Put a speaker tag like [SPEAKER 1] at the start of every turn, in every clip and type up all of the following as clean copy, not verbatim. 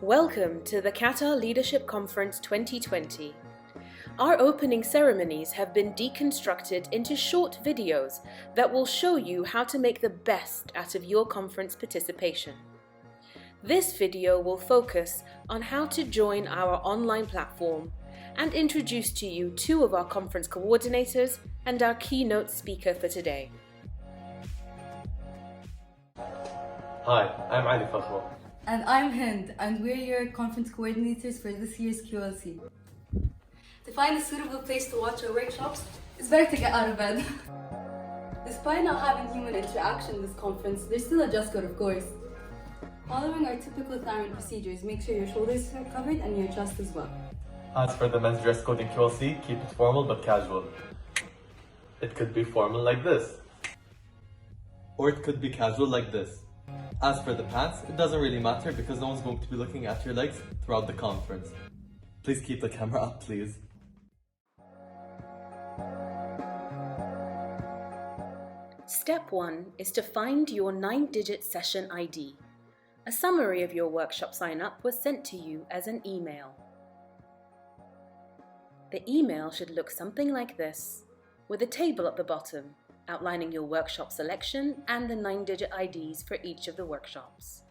[SPEAKER 1] Welcome to the Qatar Leadership Conference 2020. Our opening ceremonies have been deconstructed into short videos that will show you how to make the best out of your conference participation. This video will focus on how to join our online platform and introduce to you two of our conference coordinators and our keynote speaker for today.
[SPEAKER 2] Hi, I'm Ali Fakhro.
[SPEAKER 3] And I'm Hind, and we're your conference coordinators for this year's QLC. To find a suitable place to watch our workshops, it's better to get out of bed. Despite not having human interaction in this conference, there's still a dress code, of course. Following our typical THIMUN procedures, make sure your shoulders are covered and your chest as well.
[SPEAKER 2] As for the men's dress code in QLC, keep it formal but casual. It could be formal like this. Or it could be casual like this. As for the pants, it doesn't really matter because no one's going to be looking at your legs throughout the conference. Please keep the camera up, please.
[SPEAKER 1] Step 1 is to find your 9-digit session ID. A summary of your workshop sign-up was sent to you as an email. The email should look something like this, with a table at the bottom, outlining your workshop selection and the 9-digit IDs for each of the workshops.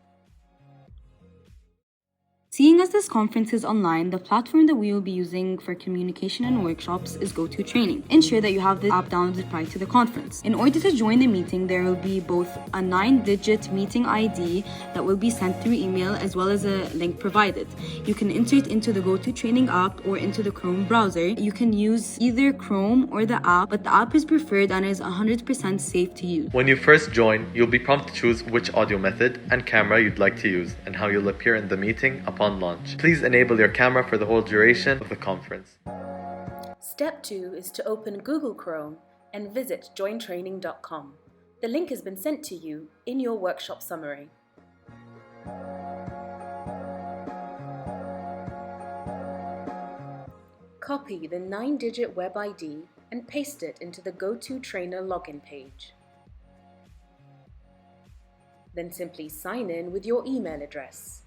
[SPEAKER 3] Seeing as this conference is online, the platform that we will be using for communication and workshops is GoToTraining. Ensure that you have the app downloaded prior to the conference. In order to join the meeting, there will be both a 9-digit meeting ID that will be sent through email as well as a link provided. You can enter it into the GoToTraining app or into the Chrome browser. You can use either Chrome or the app, but the app is preferred and is 100% safe to use.
[SPEAKER 2] When you first join, you'll be prompted to choose which audio method and camera you'd like to use and how you'll appear in the meeting upon launch. Please enable your camera for the whole duration of the conference.
[SPEAKER 1] Step 2 is to open Google Chrome and visit jointraining.com. The link has been sent to you in your workshop summary. Copy the 9-digit web ID and paste it into the GoToTrainer login page. Then simply sign in with your email address.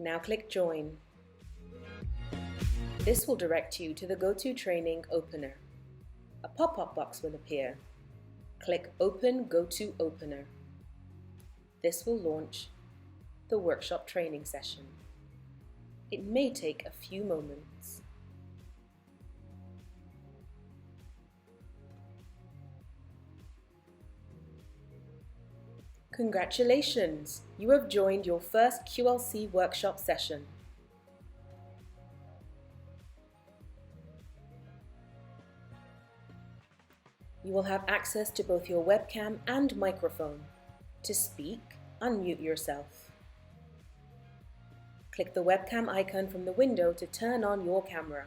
[SPEAKER 1] Now click Join. This will direct you to the GoToTraining opener. A pop-up box will appear. Click Open GoToOpener. This will launch the workshop training session. It may take a few moments. Congratulations! You have joined your first QLC workshop session. You will have access to both your webcam and microphone. To speak, unmute yourself. Click the webcam icon from the window to turn on your camera.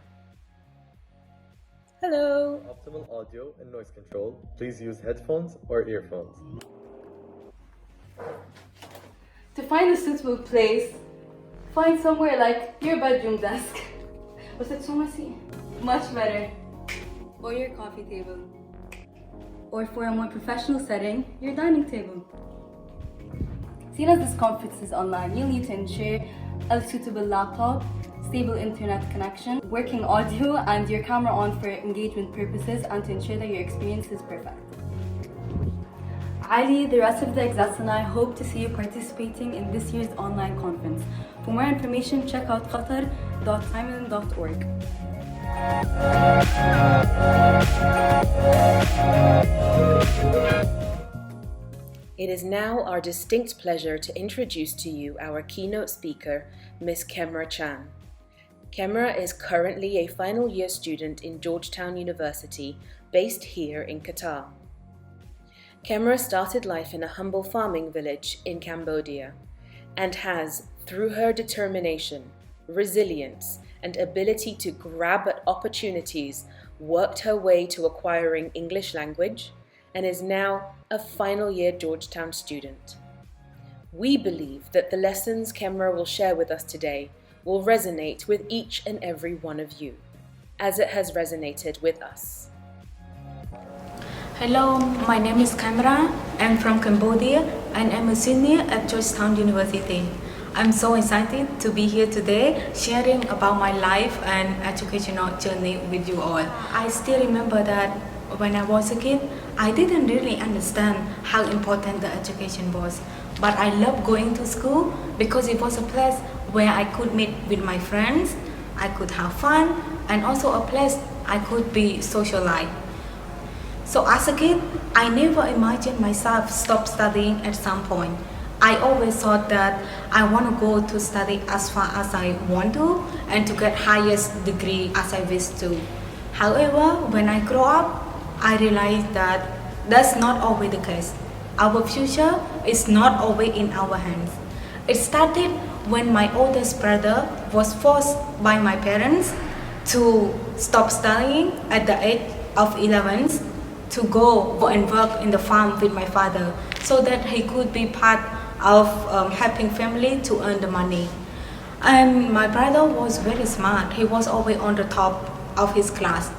[SPEAKER 1] Hello!
[SPEAKER 2] Optimal audio and noise control, please use headphones or earphones.
[SPEAKER 3] To find a suitable place, find somewhere like your bedroom desk. Was it so messy? Much better. Or your coffee table. Or for a more professional setting, your dining table. Seeing as this conference is online, you'll need to ensure a suitable laptop, stable internet connection, working audio, and your camera on for engagement purposes and to ensure that your experience is perfect. Ali, the rest of the execs and I hope to see you participating in this year's online conference. For more information, check out qatar.thimun.org.
[SPEAKER 1] It is now our distinct pleasure to introduce to you our keynote speaker, Ms. Kemra Chan. Kemra is currently a final year student in Georgetown University, based here in Qatar. Kemra started life in a humble farming village in Cambodia and has, through her determination, resilience, and ability to grab at opportunities, worked her way to acquiring English language and is now a final year Georgetown student. We believe that the lessons Kemra will share with us today will resonate with each and every one of you, as it has resonated with us.
[SPEAKER 4] Hello, my name is Kamra. I'm from Cambodia and I'm a senior at Georgetown University. I'm so excited to be here today sharing about my life and educational journey with you all. I still remember that when I was a kid, I didn't really understand how important the education was. But I loved going to school because it was a place where I could meet with my friends, I could have fun, and also a place I could be socialized. So as a kid, I never imagined myself stop studying at some point. I always thought that I want to go to study as far as I want to and to get highest degree as I wish to. However, when I grow up, I realized that that's not always the case. Our future is not always in our hands. It started when my oldest brother was forced by my parents to stop studying at the age of 11 to go and work in the farm with my father so that he could be part of helping family to earn the money. And my brother was very smart. He was always on the top of his class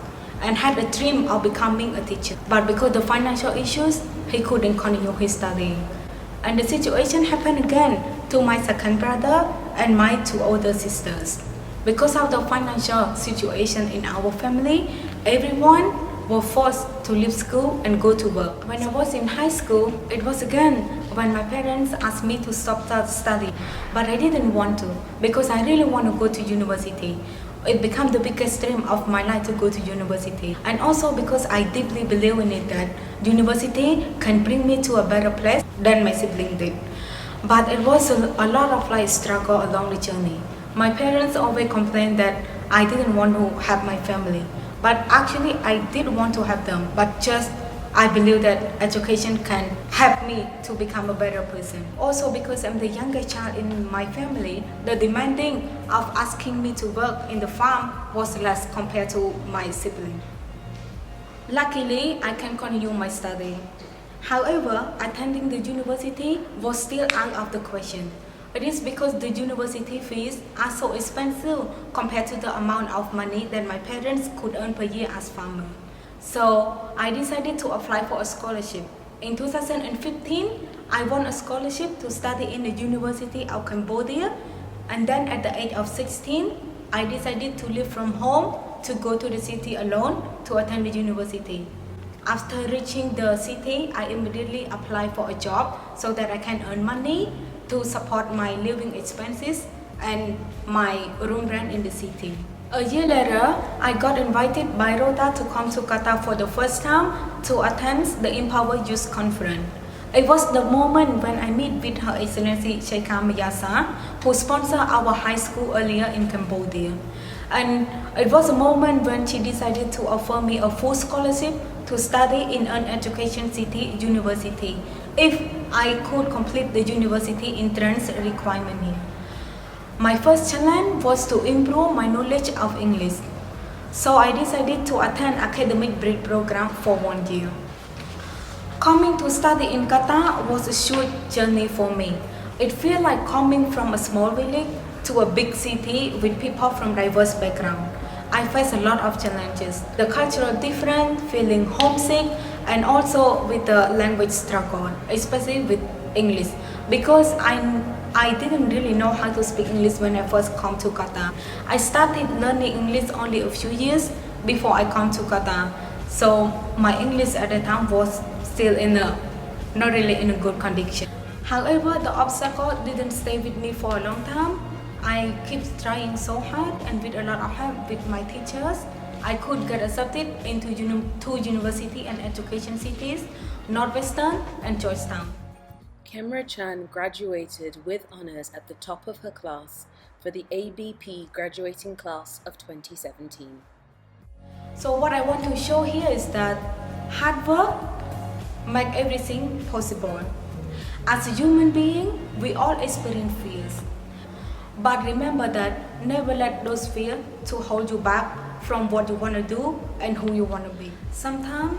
[SPEAKER 4] and had a dream of becoming a teacher. But because of the financial issues, he couldn't continue his studying. And the situation happened again to my second brother and my two older sisters. Because of the financial situation in our family, everyone were forced to leave school and go to work. When I was in high school, it was again when my parents asked me to stop studying, but I didn't want to because I really want to go to university. It became the biggest dream of my life to go to university, and also because I deeply believe in it that university can bring me to a better place than my sibling did. But it was a lot of struggle along the journey. My parents always complained that I didn't want to have my family. But actually, I did want to have them, but just I believe that education can help me to become a better person. Also, because I'm the youngest child in my family, the demanding of asking me to work in the farm was less compared to my sibling. Luckily, I can continue my study. However, attending the university was still out of the question. It is because the university fees are so expensive compared to the amount of money that my parents could earn per year as farmers. So I decided to apply for a scholarship. In 2015, I won a scholarship to study in the University of Cambodia, and then at the age of 16, I decided to leave from home to go to the city alone to attend the university. After reaching the city, I immediately applied for a job so that I can earn money to support my living expenses and my room rent in the city. A year later, I got invited by Rota to come to Qatar for the first time to attend the Empower Youth Conference. It was the moment when I met with Her Excellency Sheikha Mayasa, who sponsored our high school earlier in Cambodia. And it was a moment when she decided to offer me a full scholarship to study in an education city university if I could complete the university entrance requirement here. My first challenge was to improve my knowledge of English. So I decided to attend academic break program for 1 year. Coming to study in Qatar was a short journey for me. It felt like coming from a small village to a big city with people from diverse backgrounds. I faced a lot of challenges. The cultural difference, feeling homesick, and also with the language struggle, especially with English, because I didn't really know how to speak English when I first come to Qatar. I started learning English only a few years before I come to Qatar. So my English at the time was still not really in a good condition. However, the obstacle didn't stay with me for a long time. I kept trying so hard, and with a lot of help with my teachers, I could get accepted into two university and education cities, Northwestern and Georgetown.
[SPEAKER 1] Kemra Chan graduated with honors at the top of her class for the ABP graduating class of 2017.
[SPEAKER 4] So what I want to show here is that hard work makes everything possible. As a human being, we all experience fears. But remember that never let those fears to hold you back from what you want to do and who you want to be. Sometimes,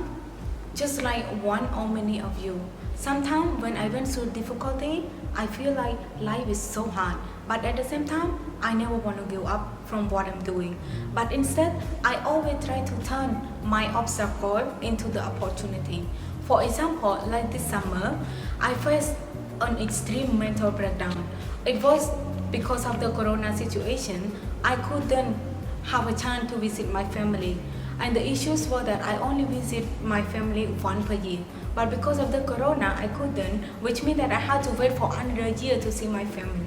[SPEAKER 4] just like one or many of you, sometimes when I went through difficulty, I feel like life is so hard. But at the same time, I never want to give up from what I'm doing. But instead, I always try to turn my obstacle into the opportunity. For example, like this summer, I faced an extreme mental breakdown. It was because of the corona situation. I couldn't have a chance to visit my family. And the issues were that I only visit my family once per year. But because of the corona, I couldn't, which means that I had to wait for another year to see my family.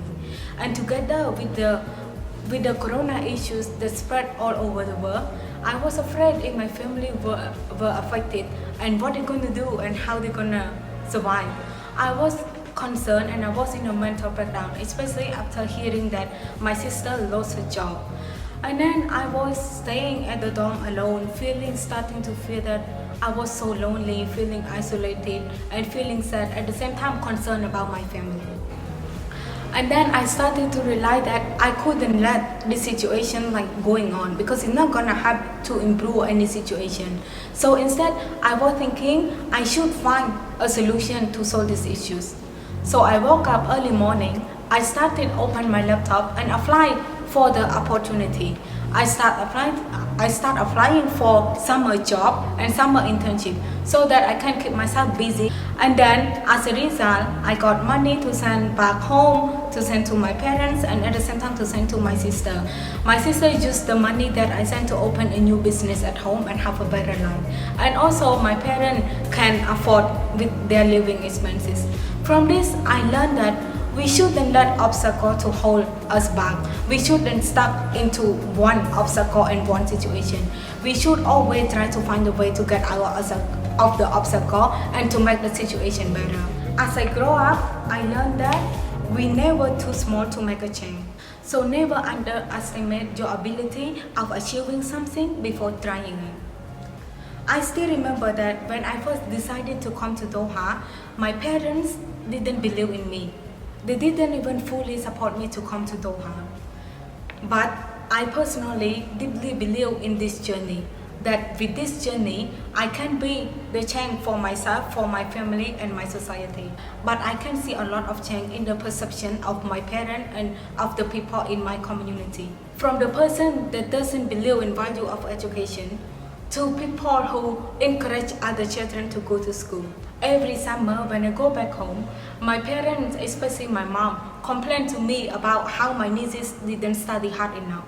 [SPEAKER 4] And together with the corona issues that spread all over the world, I was afraid if my family were affected and what they're going to do and how they're going to survive. I was concerned and I was in a mental breakdown, especially after hearing that my sister lost her job. And then I was staying at the dorm alone, starting to feel that I was so lonely, feeling isolated and feeling sad, at the same time concerned about my family. And then I started to realize that I couldn't let the situation going on because it's not gonna have to improve any situation. So instead, I was thinking I should find a solution to solve these issues. So I woke up early morning, I started open my laptop and applied for the opportunity. I start applying for summer job and summer internship so that I can keep myself busy. And then as a result, I got money to send back home, to send to my parents, and at the same time to send to my sister. My sister used the money that I sent to open a new business at home and have a better life. And also my parents can afford with their living expenses. From this, I learned that we shouldn't let obstacles to hold us back. We shouldn't stuck into one obstacle and one situation. We should always try to find a way to get out of the obstacle and to make the situation better. As I grow up, I learned that we never too small to make a change. So never underestimate your ability of achieving something before trying it. I still remember that when I first decided to come to Doha, my parents didn't believe in me. They didn't even fully support me to come to Doha. But I personally deeply believe in this journey, that with this journey, I can be the change for myself, for my family and my society. But I can see a lot of change in the perception of my parents and of the people in my community. From the person that doesn't believe in value of education, to people who encourage other children to go to school. Every summer when I go back home, my parents, especially my mom, complain to me about how my nieces didn't study hard enough.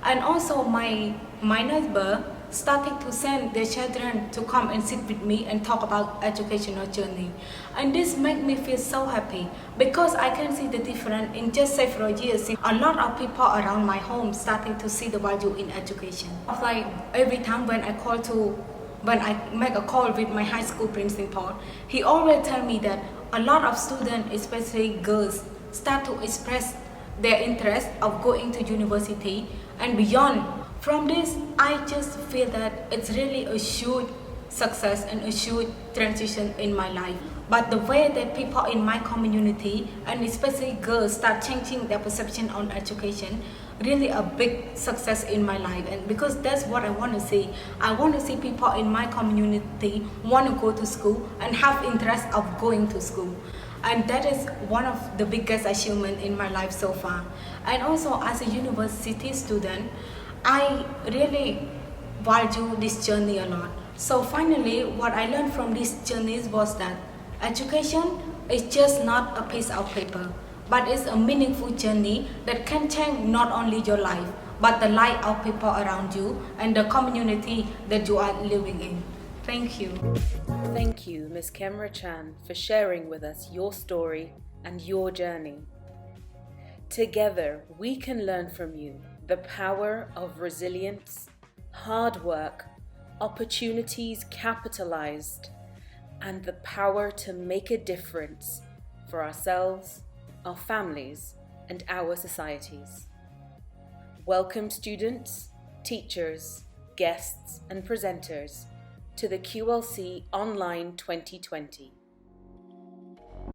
[SPEAKER 4] And also my neighbor started to send their children to come and sit with me and talk about educational journey. And this made me feel so happy because I can see the difference in just several years. A lot of people around my home starting to see the value in education. Like every time when I make a call with my high school principal, he always tell me that a lot of students, especially girls, start to express their interest of going to university and beyond. From this, I just feel that it's really a huge success and a huge transition in my life. But the way that people in my community, and especially girls, start changing their perception on education, really a big success in my life. And because that's what I want to see. I want to see people in my community want to go to school and have interest of going to school. And that is one of the biggest achievements in my life so far. And also as a university student, I really value this journey a lot. So finally, what I learned from this journey was that education is just not a piece of paper, but it's a meaningful journey that can change not only your life, but the life of people around you and the community that you are living in. Thank you.
[SPEAKER 1] Thank you, Ms. Kemra Chan, for sharing with us your story and your journey. Together, we can learn from you the power of resilience, hard work, opportunities capitalized, and the power to make a difference for ourselves, our families, and our societies. Welcome students, teachers, guests, and presenters to the QLC Online 2020.